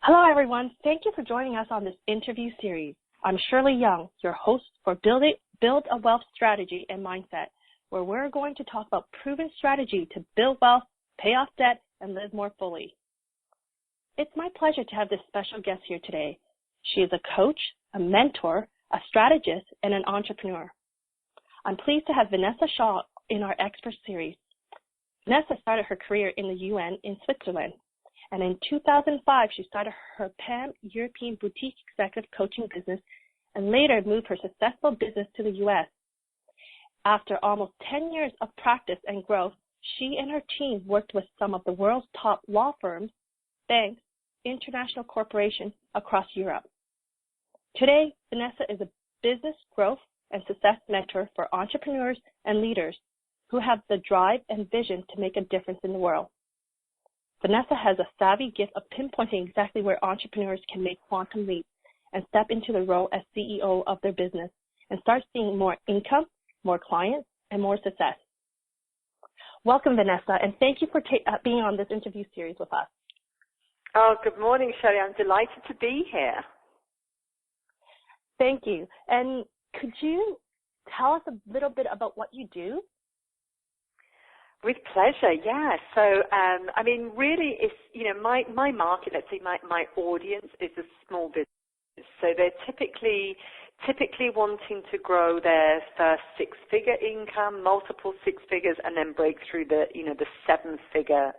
Hello, everyone. Thank you for joining us on this interview series. I'm Shirley Young, your host for Build a Wealth Strategy and Mindset, where we're going to talk about proven strategy to build wealth, pay off debt, and live more fully. It's my pleasure to have this special guest here today. She is a coach, a mentor, a strategist, and an entrepreneur. I'm pleased to have Vanessa Shaw in our expert series. Vanessa started her career in the UN in Switzerland, and in 2005, she started her pan-European boutique executive coaching business and later moved her successful business to the U.S. After almost 10 years of practice and growth, she and her team worked with some of the world's top law firms, banks, international corporations across Europe. Today, Vanessa is a business growth and success mentor for entrepreneurs and leaders who have the drive and vision to make a difference in the world. Vanessa has a savvy gift of pinpointing exactly where entrepreneurs can make quantum leaps and step into the role as CEO of their business and start seeing more income, more clients, and more success. Welcome, Vanessa, and thank you for being on this interview series with us. Oh, good morning, Shirley. I'm delighted to be here. Thank you. And could you tell us a little bit about what you do? With pleasure, yeah. So, really, it's, my market, let's say my audience is a small business. So they're typically wanting to grow their first six-figure income, multiple six figures, and then break through the seven-figure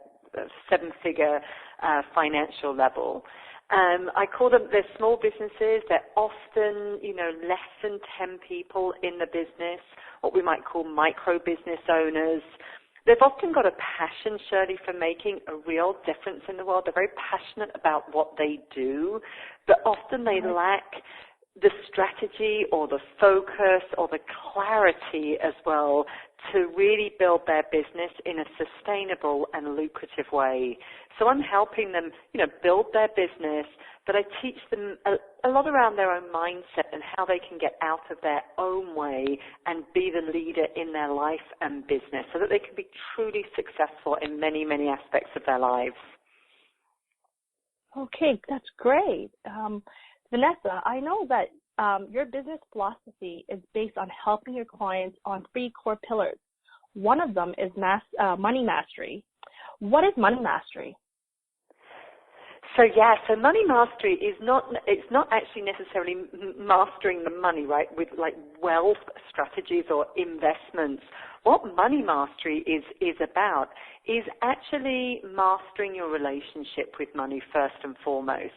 financial level. I call them, they're small businesses. They're often, less than 10 people in the business, what we might call micro business owners. They've often got a passion, Shirley, for making a real difference in the world. They're very passionate about what they do, but often they lack the strategy or the focus or the clarity as well to really build their business in a sustainable and lucrative way. So I'm helping them, build their business, but I teach them a lot around their own mindset and how they can get out of their own way and be the leader in their life and business so that they can be truly successful in many, many aspects of their lives. Okay, that's great. Vanessa, I know that your business philosophy is based on helping your clients on three core pillars. One of them is money mastery. What is money mastery? So money mastery it's not actually necessarily mastering the money, right, with like wealth strategies or investments. What money mastery is about is actually mastering your relationship with money first and foremost.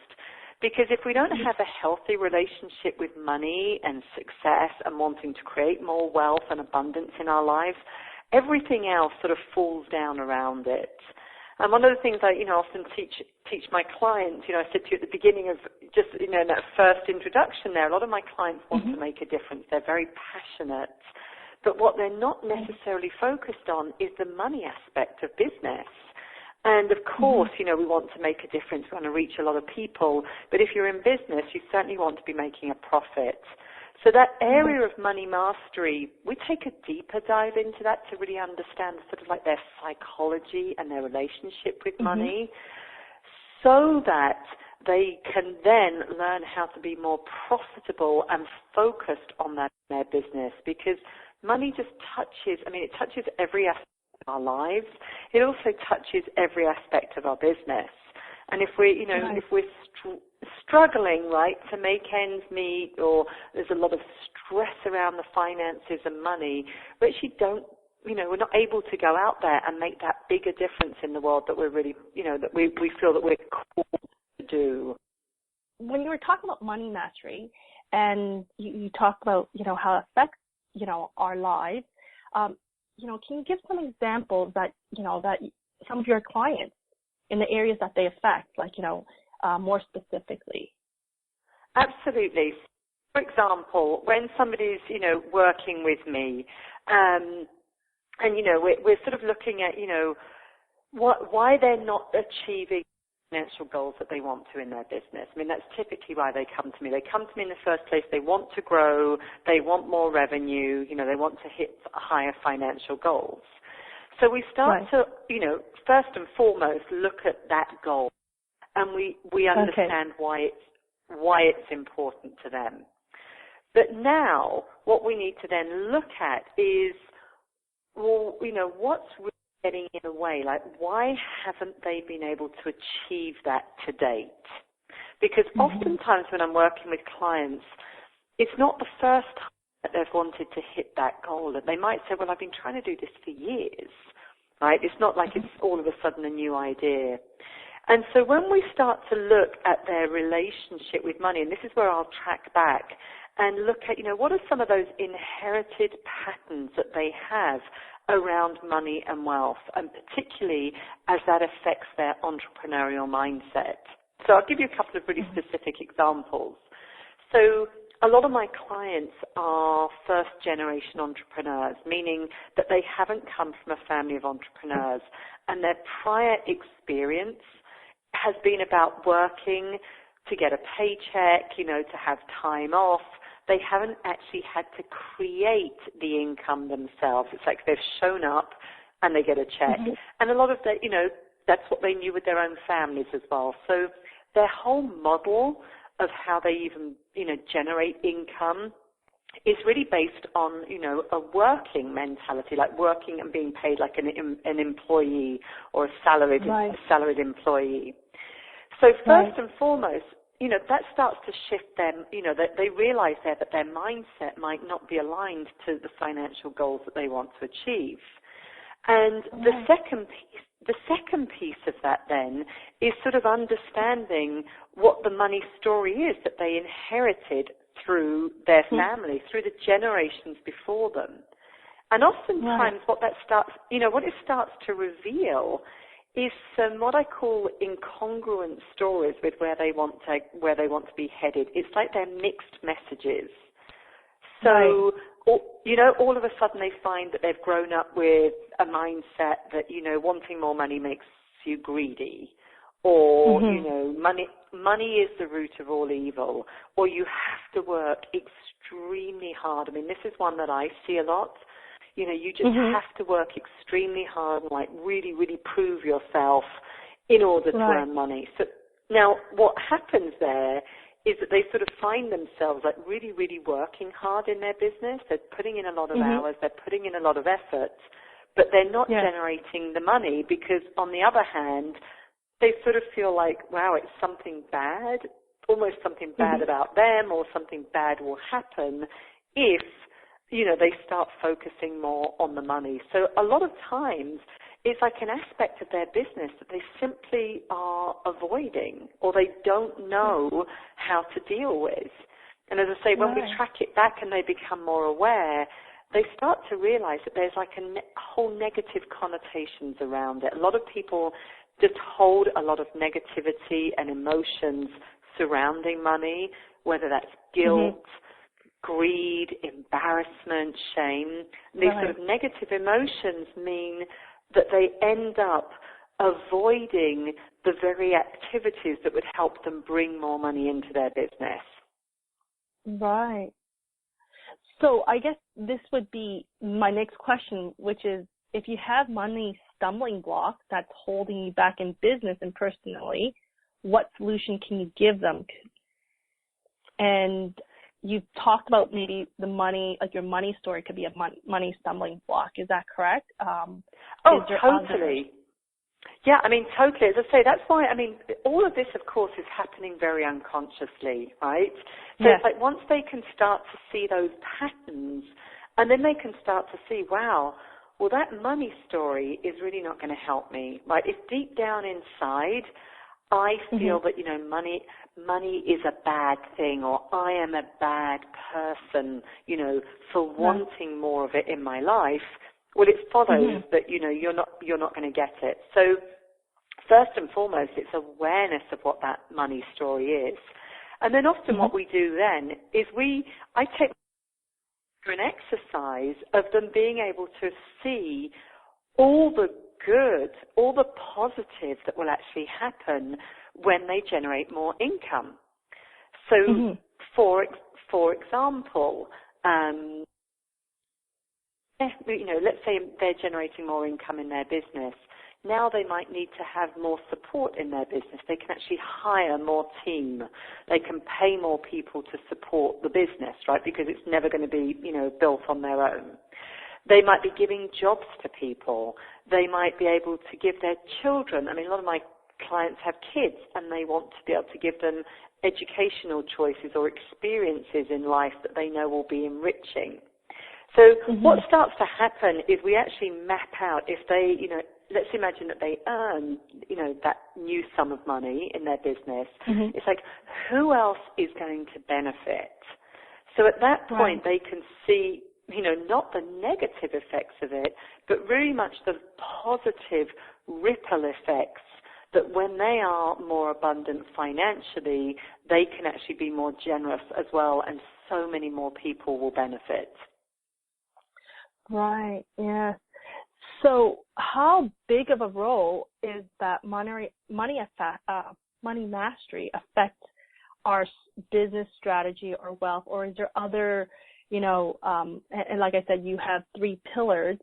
Because if we don't have a healthy relationship with money and success and wanting to create more wealth and abundance in our lives, everything else sort of falls down around it. And one of the things I, often teach my clients, I said to you at the beginning of just, in that first introduction there, a lot of my clients want to make a difference. They're very passionate. But what they're not necessarily focused on is the money aspect of business. And of course, we want to make a difference. We want to reach a lot of people. But if you're in business, you certainly want to be making a profit. So that area of money mastery, we take a deeper dive into that to really understand sort of like their psychology and their relationship with money so that they can then learn how to be more profitable and focused on that in their business, because money just touches every aspect of our lives. It also touches every aspect of our business. And if we're, if we're struggling, right, to make ends meet, or there's a lot of stress around the finances and money, we actually don't, we're not able to go out there and make that bigger difference in the world that we're really, that we feel that we're called to do. When you were talking about money mastery, and you talked about, how it affects, our lives, can you give some examples that, that some of your clients in the areas that they affect, like, more specifically? Absolutely. For example, when somebody's, working with me, and, we're sort of looking at, why they're not achieving financial goals that they want to in their business. I mean, that's typically why they come to me. They come to me in the first place. They want to grow. They want more revenue. They want to hit higher financial goals. So we start to, first and foremost, look at that goal. and we understand why it's important to them. But now what we need to then look at is, well, what's really getting in the way? Like, why haven't they been able to achieve that to date? Because oftentimes when I'm working with clients, it's not the first time that they've wanted to hit that goal. And they might say, well, I've been trying to do this for years, right? It's not like it's all of a sudden a new idea. And so when we start to look at their relationship with money, and this is where I'll track back and look at, what are some of those inherited patterns that they have around money and wealth, and particularly as that affects their entrepreneurial mindset. So I'll give you a couple of really specific examples. So a lot of my clients are first-generation entrepreneurs, meaning that they haven't come from a family of entrepreneurs, and their prior experience has been about working to get a paycheck, to have time off. They haven't actually had to create the income themselves. It's like they've shown up and they get a check. And a lot of that, that's what they knew with their own families as well. So their whole model of how they even, generate income is really based on, a working mentality, like working and being paid like an employee or a salaried employee. So first and foremost, that starts to shift them, that they realize there that their mindset might not be aligned to the financial goals that they want to achieve. And the second piece of that then is sort of understanding what the money story is that they inherited through their family, through the generations before them. And oftentimes what it starts to reveal is some what I call incongruent stories with where they want to be headed. It's like they're mixed messages. So, all of a sudden they find that they've grown up with a mindset that, wanting more money makes you greedy, or, money is the root of all evil, or you have to work extremely hard. I mean, this is one that I see a lot. You just have to work extremely hard and like really, really prove yourself in order to earn money. So now what happens there is that they sort of find themselves like really, really working hard in their business. They're putting in a lot of hours, they're putting in a lot of effort, but they're not generating the money because on the other hand, they sort of feel like, wow, it's something bad, almost something bad about them, or something bad will happen if they start focusing more on the money. So a lot of times it's like an aspect of their business that they simply are avoiding or they don't know how to deal with. And as I say, when we track it back and they become more aware, they start to realize that there's like a whole negative connotations around it. A lot of people just hold a lot of negativity and emotions surrounding money, whether that's guilt, greed, embarrassment, shame. These sort of negative emotions mean that they end up avoiding the very activities that would help them bring more money into their business. Right. So I guess this would be my next question, which is if you have money stumbling blocks that's holding you back in business and personally, what solution can you give them? And you've talked about maybe the money, like your money story could be a money stumbling block. Is that correct? Totally. Yeah, I mean, totally. As I say, that's why, I mean, all of this, of course, is happening very unconsciously, right? So it's like once they can start to see those patterns, and then they can start to see, wow, well, that money story is really not going to help me, right? If deep down inside I feel that, money is a bad thing, or I am a bad person, for wanting more of it in my life, well, it follows that, you're not going to get it. So first and foremost, it's awareness of what that money story is. And then often what we do then is I take through an exercise of them being able to see all the good, all the positive that will actually happen when they generate more income. So, for example, let's say they're generating more income in their business. now they might need to have more support in their business. They can actually hire more team. They can pay more people to support the business, right, because it's never going to be, built on their own. They might be giving jobs to people. They might be able to give their children. I mean, a lot of my clients have kids and they want to be able to give them educational choices or experiences in life that they know will be enriching. So what starts to happen is we actually map out if they, let's imagine that they earn, that new sum of money in their business. It's like, who else is going to benefit? So at that point, they can see, not the negative effects of it, but really much the positive ripple effects that when they are more abundant financially, they can actually be more generous as well, and so many more people will benefit. Right, yeah. So how big of a role is that money mastery affect our business strategy or wealth, or is there other, and like I said, you have 3 pillars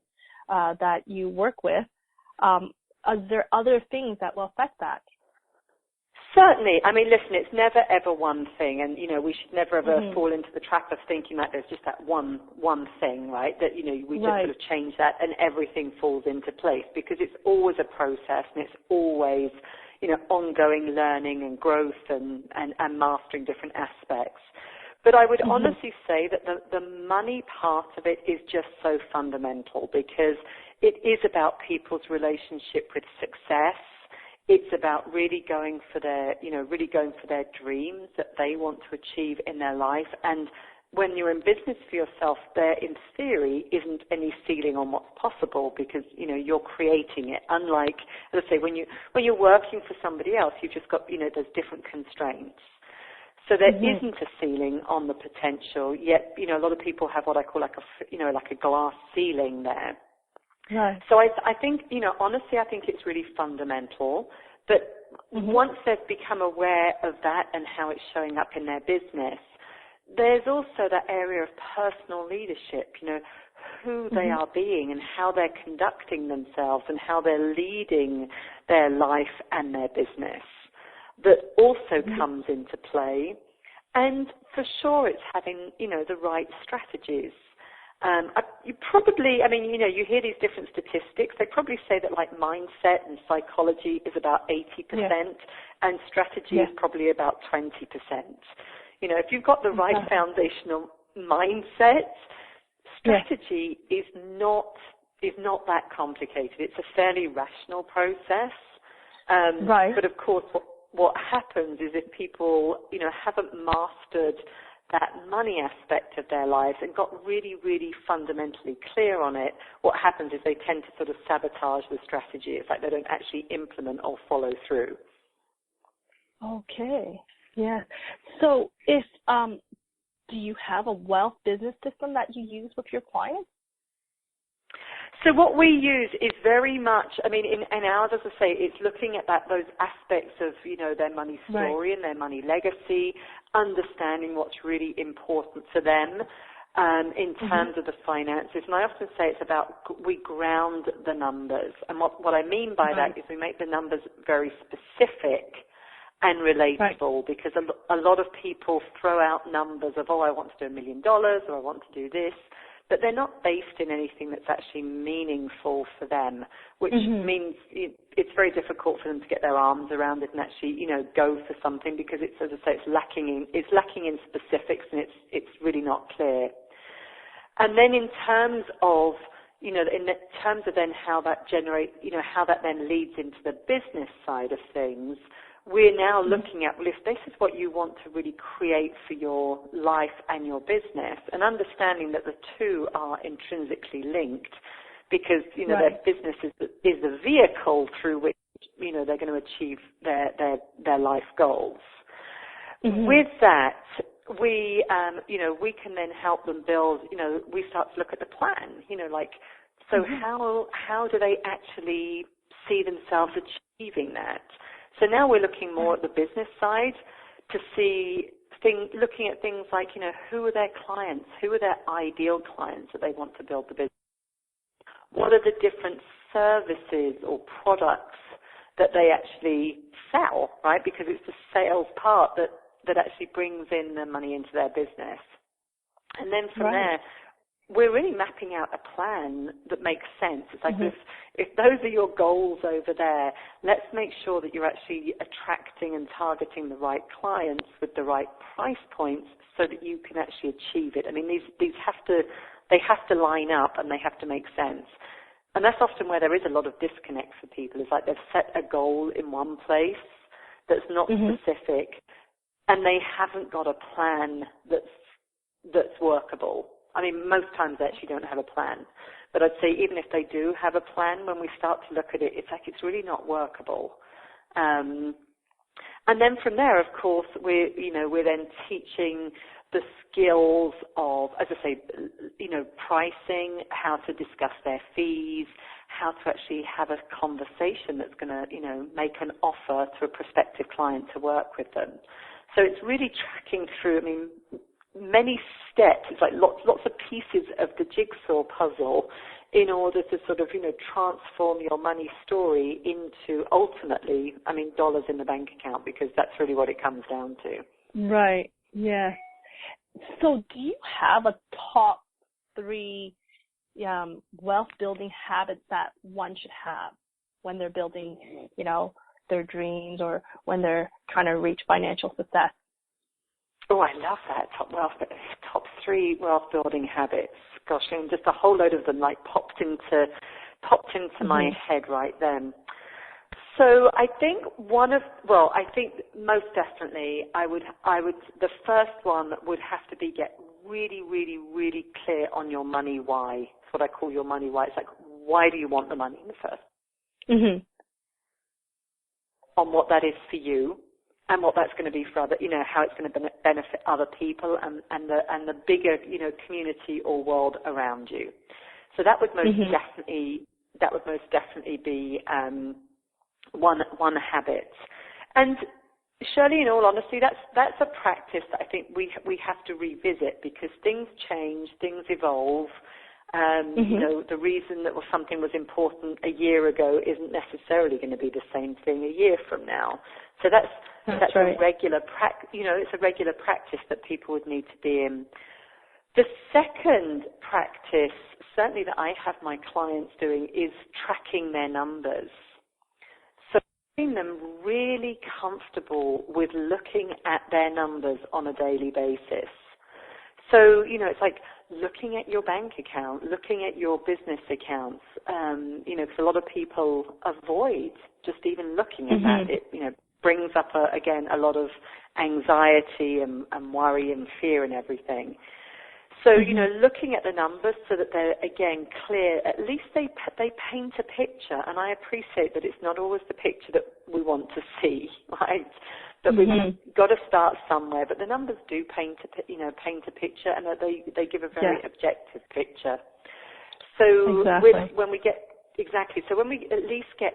that you work with. Are there other things that will affect that? Certainly. I mean, listen, it's never ever one thing, and we should never ever fall into the trap of thinking that there's just that one thing, right? That we just sort of change that and everything falls into place, because it's always a process and it's always ongoing learning and growth and mastering different aspects. But I would honestly say that the money part of it is just so fundamental, because it is about people's relationship with success. It's about really going for their dreams that they want to achieve in their life. And when you're in business for yourself, there in theory isn't any ceiling on what's possible, because you're creating it. Unlike, as I say, when you're working for somebody else, you've just got there's different constraints. So there isn't a ceiling on the potential. Yet a lot of people have what I call like a glass ceiling there. Right. So I think, honestly, I think it's really fundamental. But once they've become aware of that and how it's showing up in their business, there's also that area of personal leadership, who they are being and how they're conducting themselves and how they're leading their life and their business that also comes into play. And for sure it's having, the right strategies. You probably, you hear these different statistics. They probably say that like mindset and psychology is about 80% and strategy is probably about 20%. If you've got the right foundational mindset, strategy is not that complicated. It's a fairly rational process. But of course, what happens is if people, haven't mastered that money aspect of their lives and got really, really fundamentally clear on it, what happens is they tend to sort of sabotage the strategy. It's like they don't actually implement or follow through. Okay. Yeah. So if do you have a wealth business system that you use with your clients? So what we use is very much, in ours, as I say, it's looking at those aspects of, their money story and their money legacy, understanding what's really important to them in terms of the finances. And I often say it's about, we ground the numbers. And what I mean by that is we make the numbers very specific and relatable, because a lot of people throw out numbers of, I want to do $1 million or I want to do this. But they're not based in anything that's actually meaningful for them, which means it's very difficult for them to get their arms around it and actually, go for something, because it's, as I say, it's lacking in specifics and it's really not clear. And then in terms of, then how that generates, how that then leads into the business side of things, we're now looking at, well, if this is what you want to really create for your life and your business, and understanding that the two are intrinsically linked, because, their business is the vehicle through which, they're going to achieve their life goals. With that, we can then help them build, we start to look at the plan, so how do they actually see themselves achieving that? So now we're looking more at the business side to see looking at things like, who are their clients? Who are their ideal clients that they want to build the business? what are the different services or products that they actually sell, right? Because it's the sales part that actually brings in the money into their business. And then from there, we're really mapping out a plan that makes sense. It's like if those are your goals over there, let's make sure that you're actually attracting and targeting the right clients with the right price points so that you can actually achieve it. I mean, these have to line up and they have to make sense. And that's often where there is a lot of disconnect for people. It's like they've set a goal in one place that's not specific, and they haven't got a plan that's workable. I mean, most times they actually don't have a plan. But I'd say even if they do have a plan, when we start to look at it, it's like it's really not workable. And then from there, of course, we're then teaching the skills of, as I say, pricing, how to discuss their fees, how to actually have a conversation that's going to, make an offer to a prospective client to work with them. So it's really tracking through, many steps. It's like lots of pieces of the jigsaw puzzle in order to sort of, transform your money story into ultimately, dollars in the bank account, because that's really what it comes down to. Right. Yeah. So do you have a top 3 wealth building habits that one should have when they're building, their dreams or when they're trying to reach financial success? Oh, I love that. Top 3 wealth building habits. Gosh, just a whole load of them popped into my head right then. So I think I think most definitely the first one would have to be get really, really, really clear on your money why. It's what I call your money why. It's like, why do you want the money in the first? On what that is for you and what that's going to be for other, how it's going to benefit other people and the bigger, community or world around you. So that would most definitely be one habit. And Shirley, in all honesty, that's a practice that I think we have to revisit, because things change, things evolve. The reason that something was important a year ago isn't necessarily going to be the same thing a year from now. So that's right. a regular it's a regular practice that people would need to be in. The second practice, certainly that I have my clients doing, is tracking their numbers. So getting them really comfortable with looking at their numbers on a daily basis. So, it's like looking at your bank account, looking at your business accounts, because a lot of people avoid just even looking at that. It, brings up, a lot of anxiety and worry and fear and everything. So, looking at the numbers so that they're, again, clear, at least they paint a picture, and I appreciate that it's not always the picture that we want to see, right? But we've got to start somewhere. But the numbers do paint a picture, and they give a very objective picture. So when we at least get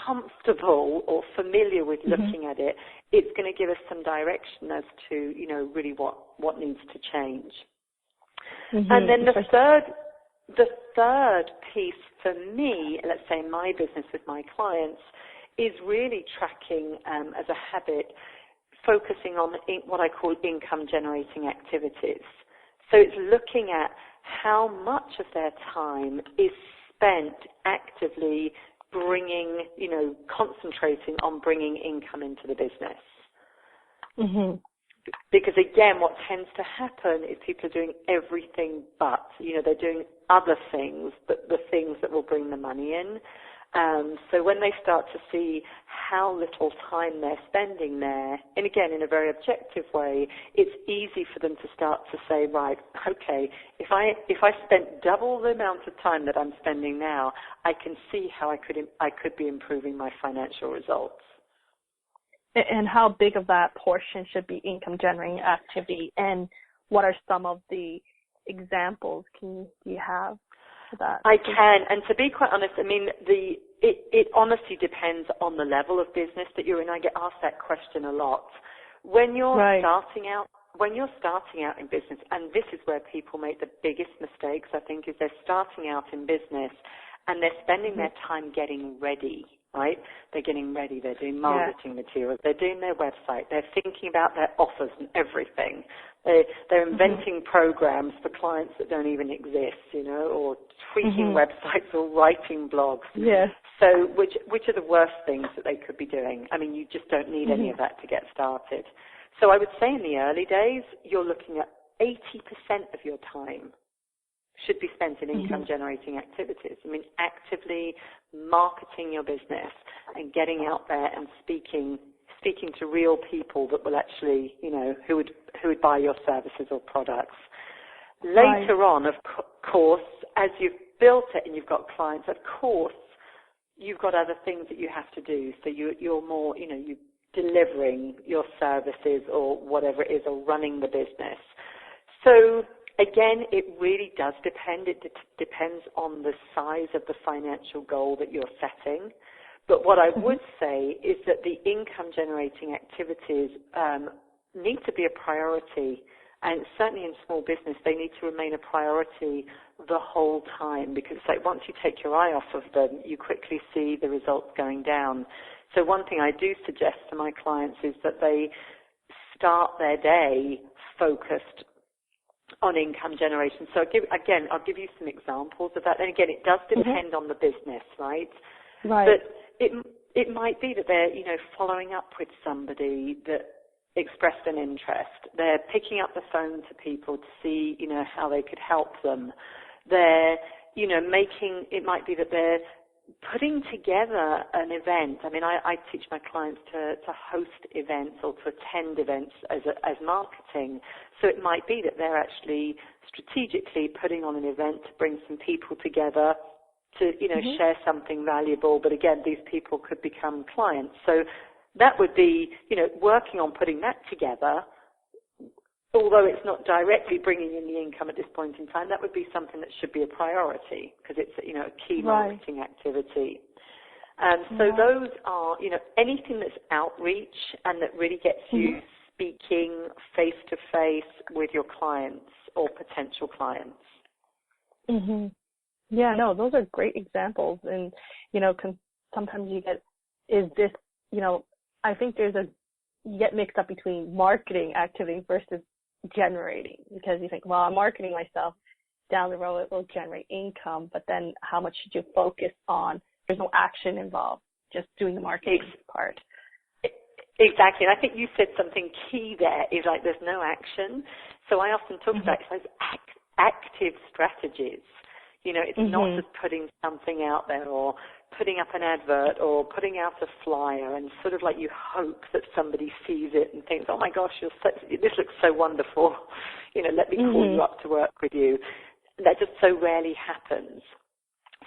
comfortable or familiar with looking at it, it's going to give us some direction as to, really what needs to change. And then the third piece for me, let's say in my business with my clients, is really tracking as a habit, focusing on what I call income generating activities. So it's looking at how much of their time is spent actively concentrating on bringing income into the business. Because again, what tends to happen is people are doing everything but, they're doing other things, but the things that will bring the money in. So when they start to see how little time they're spending there, and again, in a very objective way, it's easy for them to start to say, right, okay, if I spent double the amount of time that I'm spending now, I can see how I could be improving my financial results. And how big of that portion should be income generating activity, and what are some of the examples do you have for that? I can, and to be quite honest, it honestly depends on the level of business that you're in. I get asked that question a lot. When you're starting out when you're starting out in business, and this is where people make the biggest mistakes, I think, is they're starting out in business and they're spending their time getting ready, right? They're getting ready. They're doing marketing materials. They're doing their website. They're thinking about their offers and everything. They're inventing programs for clients that don't even exist, you know, or tweaking websites or writing blogs. Yeah. So which are the worst things that they could be doing? I mean, you just don't need any of that to get started. So I would say in the early days, you're looking at 80% of your time should be spent in income-generating activities. I mean, actively marketing your business and getting out there and speaking to real people that will actually, you know, who would buy your services or products. Later on, of course, as you've built it and you've got clients, of course, you've got other things that you have to do. So you're more, you know, you're delivering your services or whatever it is, or running the business. So again, it really does depend. It depends on the size of the financial goal that you're setting. But what I would say is that the income-generating activities need to be a priority, and certainly in small business, they need to remain a priority the whole time, because it's like once you take your eye off of them, you quickly see the results going down. So one thing I do suggest to my clients is that they start their day focused on income generation. So I'll give you some examples of that. And again, it does depend on the business, right? Right. But it might be that they're, you know, following up with somebody that expressed an interest. They're picking up the phone to people to see, you know, how they could help them. They're, you know, it might be that they're putting together an event. I mean, I teach my clients to host events or to attend events as marketing. So it might be that they're actually strategically putting on an event to bring some people together to, you know, share something valuable. But again, these people could become clients. So that would be, you know, working on putting that together. Although it's not directly bringing in the income at this point in time, that would be something that should be a priority because it's, you know, a key marketing activity. So those are, you know, anything that's outreach and that really gets you speaking face-to-face with your clients or potential clients. Yeah, no, those are great examples. And, you know, sometimes you get, is this, you know, I think you get mixed up between marketing activity versus generating, because you think, well, I'm marketing myself, down the road it will generate income, but then how much should you focus on? There's no action involved, just doing the marketing part. Exactly, and I think you said something key there, is like there's no action. So I often talk about those active strategies. You know, it's not just putting something out there or putting up an advert or putting out a flyer and sort of like you hope that somebody sees it and thinks, oh my gosh, this looks so wonderful. You know, let me call you up to work with you. That just so rarely happens.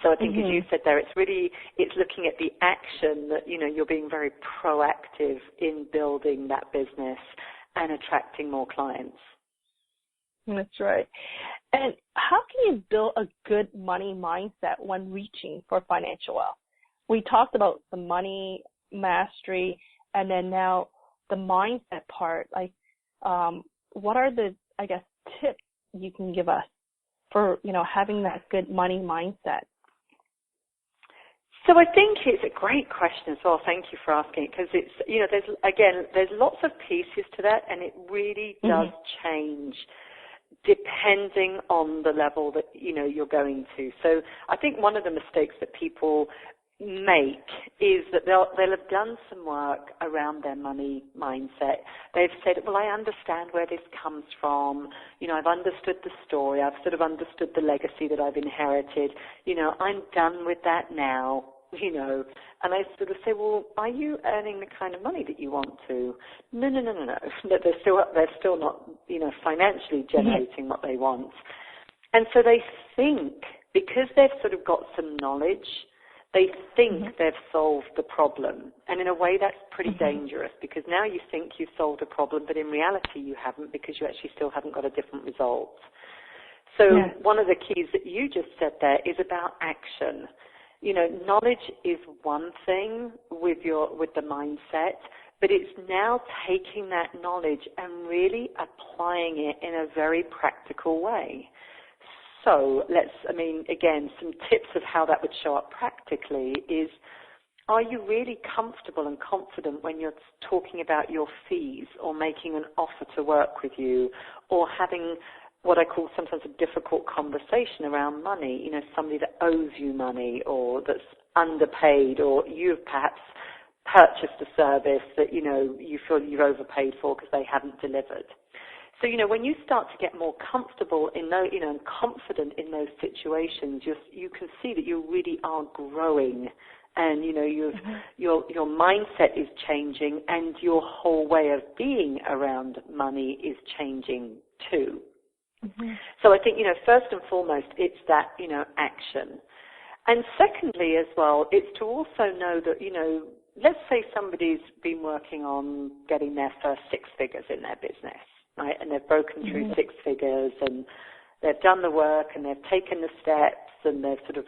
So I think as you said there, it's looking at the action that, you know, you're being very proactive in building that business and attracting more clients. That's right. And how can you build a good money mindset when reaching for financial wealth? We talked about the money mastery and then now the mindset part. Like, what are the, I guess, tips you can give us for, you know, having that good money mindset? So I think it's a great question as well. Thank you for asking it, because it's, you know, there's lots of pieces to that, and it really does change depending on the level that, you know, you're going to. So I think one of the mistakes that people make is that they'll have done some work around their money mindset. They've said, well, I understand where this comes from. You know, I've understood the story. I've sort of understood the legacy that I've inherited. You know, I'm done with that now. You know, and I sort of say, well, are you earning the kind of money that you want to? No. They're still not, you know, financially generating what they want. And so they think, because they've sort of got some knowledge, they think they've solved the problem. And in a way, that's pretty dangerous, because now you think you've solved a problem, but in reality you haven't, because you actually still haven't got a different result. So one of the keys that you just said there is about action. You know, knowledge is one thing with the mindset. but it's now taking that knowledge and really applying it in a very practical way. So again, some tips of how that would show up practically is, are you really comfortable and confident when you're talking about your fees or making an offer to work with you or having what I call sometimes a difficult conversation around money, somebody that owes you money or that's underpaid, or you've perhaps purchased a service that, you feel you've overpaid for because they haven't delivered. So, when you start to get more comfortable in those, and confident in those situations, you can see that you really are growing, and your mindset is changing, and your whole way of being around money is changing too. Mm-hmm. So I think, first and foremost, it's that, action. And secondly as well, it's to also know that, let's say somebody's been working on getting their first 6 figures in their business, right? And they've broken through mm-hmm. 6 figures, and they've done the work, and they've taken the steps, and they've sort of,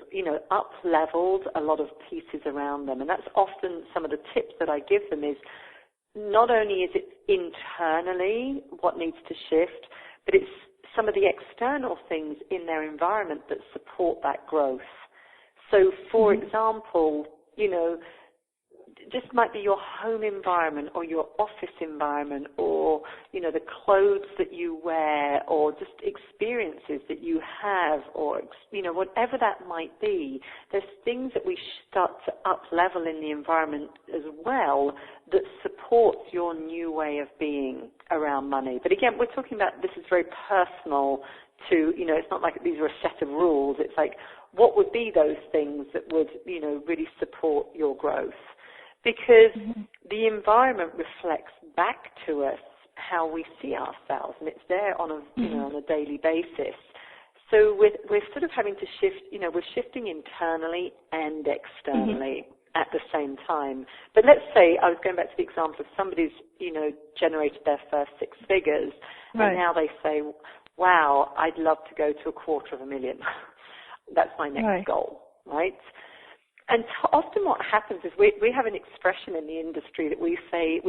up-leveled a lot of pieces around them. And that's often some of the tips that I give them is, not only is it internally what needs to shift, but it's some of the external things in their environment that support that growth. So, for mm-hmm. example, this might be your home environment or your office environment, or, the clothes that you wear, or just experiences that you have, or, whatever that might be. There's things that we start to up-level in the environment as well that supports your new way of being around money. But again, we're talking about, this is very personal to, it's not like these are a set of rules. It's like, what would be those things that would, really support your growth? Because mm-hmm. the environment reflects back to us how we see ourselves, and it's there on a mm-hmm. On a daily basis. So we're sort of having to shift. We're shifting internally and externally mm-hmm. at the same time. But let's say, I was going back to the example of somebody's generated their first 6 figures, right. and now they say, "Wow, I'd love to go to $250,000. That's my next right. goal." Right? And often what happens is we have an expression in the industry that we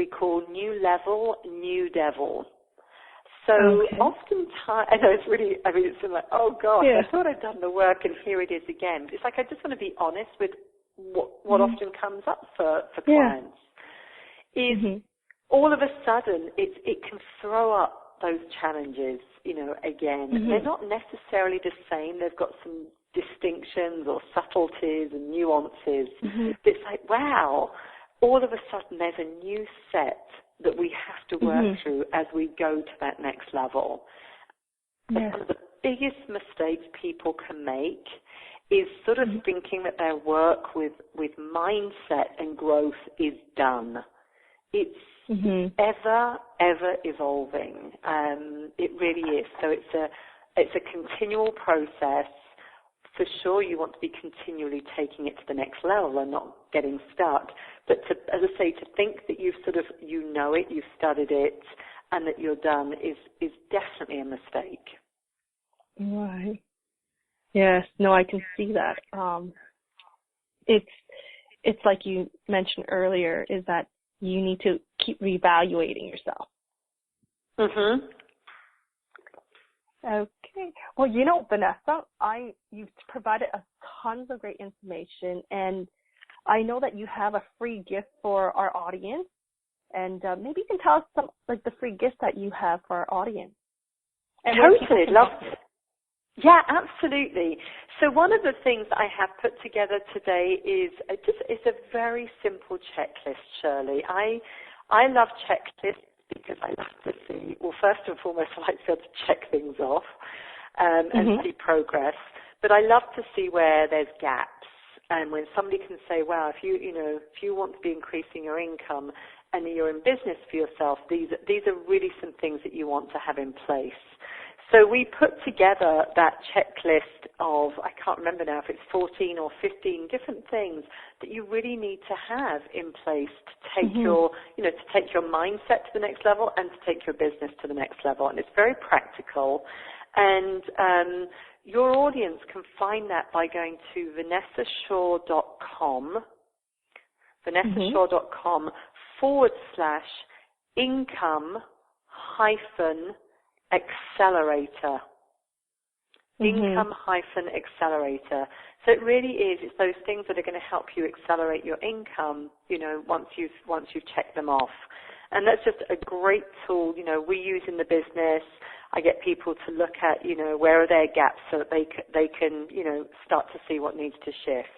call new level, new devil. So okay. oftentimes, I know it's like, oh gosh, yeah. I thought I'd done the work and here it is again. It's like, I just want to be honest with what mm-hmm. often comes up for clients. Yeah. Is mm-hmm. all of a sudden it can throw up those challenges, again. Mm-hmm. They're not necessarily the same. They've got some distinctions or subtleties and nuances. Mm-hmm. It's like, wow, all of a sudden there's a new set that we have to work mm-hmm. through as we go to that next level. Yeah. One of the biggest mistakes people can make is sort of mm-hmm. thinking that their work with mindset and growth is done. It's mm-hmm. ever evolving. It really is. So it's a continual process. For sure, you want to be continually taking it to the next level and not getting stuck. But as I say, to think that you've sort of, you've studied it, and that you're done is definitely a mistake. Right. Yes. No, I can see that. It's like you mentioned earlier, is that you need to keep reevaluating yourself. Mhm. Okay. Well, Vanessa, you've provided us tons of great information, and I know that you have a free gift for our audience, and maybe you can tell us some, like, the free gift that you have for our audience. And totally, love it. Yeah, absolutely. So one of the things I have put together today is it's a very simple checklist, Shirley. I love checklists because I love to see, well, first and foremost, I like to be able to check things off and mm-hmm. see progress. But I love to see where there's gaps, and when somebody can say, wow, if you want to be increasing your income and you're in business for yourself, these are really some things that you want to have in place. So we put together that checklist of, I can't remember now if it's 14 or 15 different things that you really need to have in place to take mm-hmm. to take your mindset to the next level and to take your business to the next level. And it's very practical. And your audience can find that by going to vanessashaw.com, vanessashaw.com /income-accelerator. Income-accelerator. So it really is, it's those things that are going to help you accelerate your income, once you've checked them off. And that's just a great tool, we use in the business. I get people to look at, where are their gaps so that they can, start to see what needs to shift.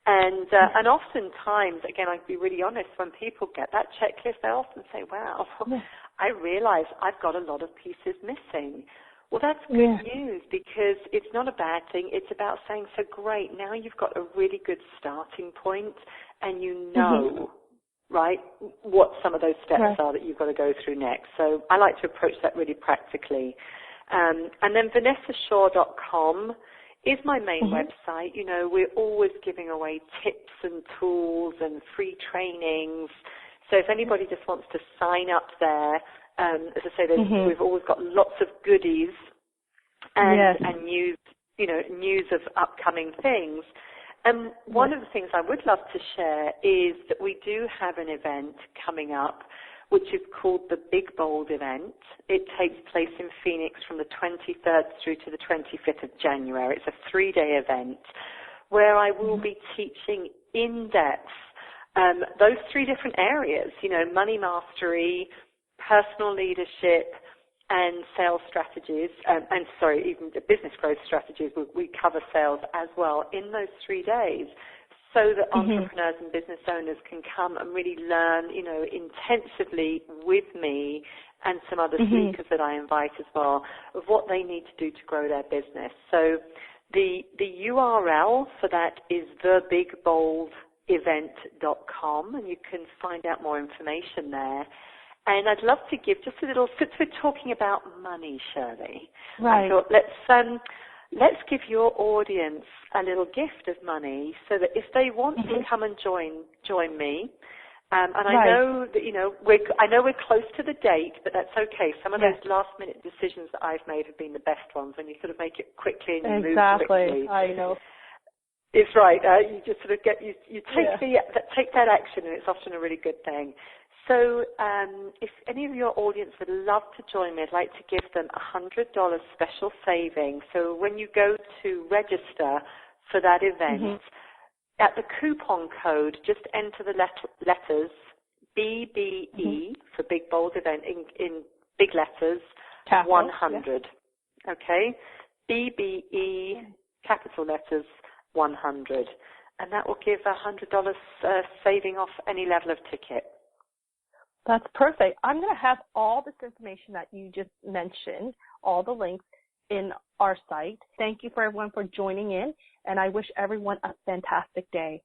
And oftentimes, again, I'd be really honest, when people get that checklist, they often say, wow, I realize I've got a lot of pieces missing. Well, that's good news, because it's not a bad thing. It's about saying, so great, now you've got a really good starting point, and you know, right, what some of those steps are that you've got to go through next. So I like to approach that really practically. And then vanessashaw.com is my main website. We're always giving away tips and tools and free trainings. So if anybody just wants to sign up there, as I say, we've always got lots of goodies and news, news of upcoming things. And one of the things I would love to share is that we do have an event coming up, which is called the Big Bold event. It takes place in Phoenix from the 23rd through to the 25th of January. It's a 3-day event where I will be teaching in depth those 3 different areas, money mastery, personal leadership, and sales strategies, even the business growth strategies. We cover sales as well in those 3 days, so that entrepreneurs and business owners can come and really learn, intensively with me and some other speakers that I invite as well, of what they need to do to grow their business. So the URL for that is thebigboldevent.com, and you can find out more information there. And I'd love to give just a little, since we're talking about money, Shirley, I thought let's give your audience a little gift of money, so that if they want to come and join me, and I know that I know we're close to the date, but that's okay. Some of those last minute decisions that I've made have been the best ones, when you sort of make it quickly and you move quickly. I know. It's right. You just sort of you take that action, and it's often a really good thing. So if any of your audience would love to join me, I'd like to give them $100 special saving. So when you go to register for that event, at the coupon code, just enter the letters BBE for Big Bold Event in big letters, capital, 100. Okay? BBE, capital letters, 100. And that will give $100 saving off any level of ticket. That's perfect. I'm going to have all this information that you just mentioned, all the links, in our site. Thank you for everyone for joining in, and I wish everyone a fantastic day.